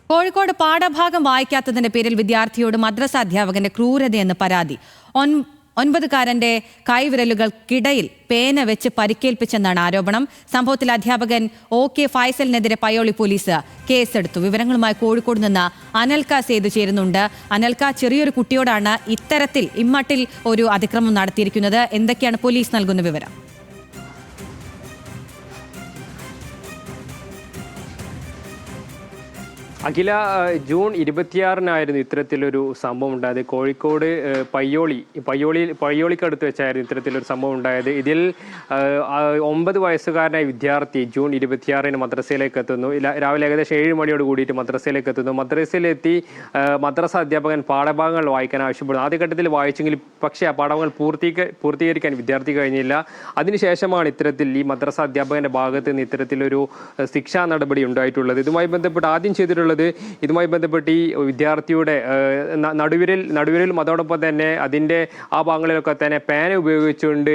കോഴിക്കോട് പാഠഭാഗം വായിക്കാത്തതിന്റെ പേരിൽ വിദ്യാർത്ഥിയോട് മദ്രസ അധ്യാപകന്റെ ക്രൂരതയെന്ന് പരാതി. 9കാരന്റെ കൈവിരലുകൾക്കിടയിൽ പേന വെച്ച് പരിക്കേൽപ്പിച്ചെന്നാണ് ആരോപണം. സംഭവത്തിൽ അധ്യാപകൻ OK ഫൈസലിനെതിരെ പയ്യോളി പോലീസ് കേസെടുത്തു. വിവരങ്ങളുമായി കോഴിക്കോട് നിന്ന് അനൽക സേതു ചേരുന്നുണ്ട്. അനൽക, ചെറിയൊരു കുട്ടിയോടാണ് ഇത്തരത്തിൽ ഇമ്മട്ടിൽ ഒരു അതിക്രമം നടത്തിയിരിക്കുന്നത്. എന്തൊക്കെയാണ് പോലീസ് നൽകുന്ന വിവരം? അഖില, ജൂൺ 26-നായിരുന്നു ഇത്തരത്തിലൊരു സംഭവം ഉണ്ടായത്. കോഴിക്കോട് പയ്യോളിക്കടുത്ത് വെച്ചായിരുന്നു ഇത്തരത്തിലൊരു സംഭവം ഉണ്ടായത്. ഇതിൽ 9 വയസ്സുകാരനായ വിദ്യാർത്ഥി ജൂൺ 26-ന് മദ്രസയിലേക്ക് എത്തുന്നു. രാവിലെ ഏകദേശം 7 മണിയോട് കൂടിയിട്ട് മദ്രസയിലേക്ക് എത്തുന്നു. മദ്രസയിലെത്തി മദ്രസ അധ്യാപകൻ പാഠഭാഗങ്ങൾ വായിക്കാൻ ആവശ്യപ്പെടുന്നു. ആദ്യഘട്ടത്തിൽ വായിച്ചെങ്കിൽ പക്ഷേ ആ പാഠഭാഗങ്ങൾ പൂർത്തീകരിക്കാൻ വിദ്യാർത്ഥി കഴിഞ്ഞില്ല. അതിനുശേഷമാണ് ഇത്തരത്തിൽ ഈ മദ്രസ അധ്യാപകന്റെ ഭാഗത്ത് നിന്ന് ഇത്തരത്തിലൊരു ശിക്ഷാ നടപടി ഉണ്ടായിട്ടുള്ളത്. ഇതുമായി ബന്ധപ്പെട്ട് ആദ്യം ചെയ്തിട്ടുള്ളത്, ഇതുമായി ബന്ധപ്പെട്ട് ഈ വിദ്യാർത്ഥിയുടെ നടുവിരലും അതോടൊപ്പം തന്നെ അതിൻ്റെ ആ ഭാഗങ്ങളിലൊക്കെ തന്നെ പേന ഉപയോഗിച്ചുകൊണ്ട്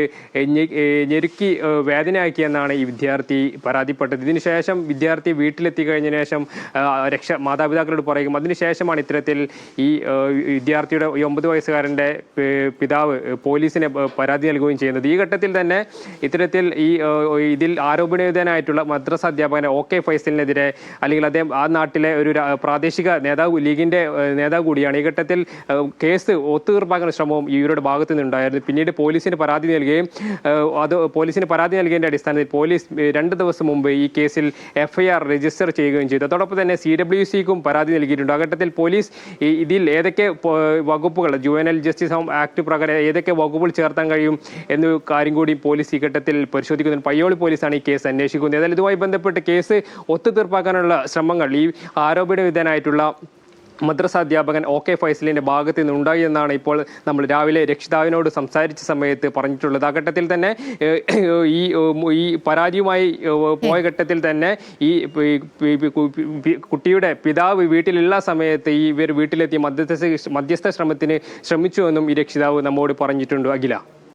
ഞെരുക്കി വേദനയാക്കിയെന്നാണ് ഈ വിദ്യാർത്ഥി പരാതിപ്പെട്ടത്. ഇതിനുശേഷം വിദ്യാർത്ഥി വീട്ടിലെത്തി കഴിഞ്ഞ ശേഷം മാതാപിതാക്കളോട് പറയും. അതിനുശേഷമാണ് ഇത്തരത്തിൽ ഈ വിദ്യാർത്ഥിയുടെ 9 വയസ്സുകാരൻ്റെ പിതാവ് പോലീസിനെ പരാതി നൽകുകയും ചെയ്യുന്നത്. ഈ ഘട്ടത്തിൽ തന്നെ ഇത്തരത്തിൽ ഇതിൽ ആരോപണവിധേയനായിട്ടുള്ള മദ്രസ അധ്യാപകൻ OK ഫൈസലിനെതിരെ, അല്ലെങ്കിൽ അദ്ദേഹം ആ നാട്ടിലെ ഒരു പ്രാദേശിക നേതാവ്, ലീഗിന്റെ നേതാവ് കൂടിയാണ്. ഈ ഘട്ടത്തിൽ കേസ് ഒത്തുതീർപ്പാക്കുന്ന ശ്രമവും ഇവരുടെ ഭാഗത്തു നിന്നുണ്ടായിരുന്നു. പിന്നീട് പോലീസിന് പരാതി നൽകുകയും നൽകിയതിന്റെ അടിസ്ഥാനത്തിൽ പോലീസ് 2 ദിവസം മുമ്പ് ഈ കേസിൽ FIR രജിസ്റ്റർ ചെയ്യുകയും ചെയ്തു. അതോടൊപ്പം തന്നെ CWCക്കും പരാതി നൽകിയിട്ടുണ്ട്. ആ ഘട്ടത്തിൽ പോലീസ് ഇതിൽ ഏതൊക്കെ വകുപ്പുകൾ, ജുവനൈൽ ജസ്റ്റിസ് ആക്ട് പ്രകാരം ഏതൊക്കെ വകുപ്പുകൾ ചേർത്താൻ കഴിയും എന്ന കാര്യം കൂടി പോലീസ് ഈ ഘട്ടത്തിൽ പരിശോധിക്കുന്നുണ്ട്. പയ്യോളി പോലീസാണ് ഈ കേസ് അന്വേഷിക്കുന്നത്. എന്നാൽ ഇതുമായി ബന്ധപ്പെട്ട് കേസ് ഒത്തുതീർപ്പാക്കാനുള്ള ശ്രമങ്ങൾ ഈ ആരോപണവിധേയനായിട്ടുള്ള മദ്രസ അധ്യാപകൻ OK ഫൈസലിന്റെ ഭാഗത്ത് നിന്ന് ഉണ്ടായി എന്നാണ് ഇപ്പോൾ നമ്മൾ രാവിലെ രക്ഷിതാവിനോട് സംസാരിച്ച സമയത്ത് പറഞ്ഞിട്ടുള്ളത്. ആ ഘട്ടത്തിൽ തന്നെ ഈ പരാതിയുമായി പോയ ഘട്ടത്തിൽ തന്നെ ഈ കുട്ടിയുടെ പിതാവ് വീട്ടിലുള്ള സമയത്ത് ഇവർ വീട്ടിലെത്തി മധ്യസ്ഥ ശ്രമത്തിന് ശ്രമിച്ചുവെന്നും ഈ രക്ഷിതാവ് നമ്മോട് പറഞ്ഞിട്ടുണ്ട്. അഖില.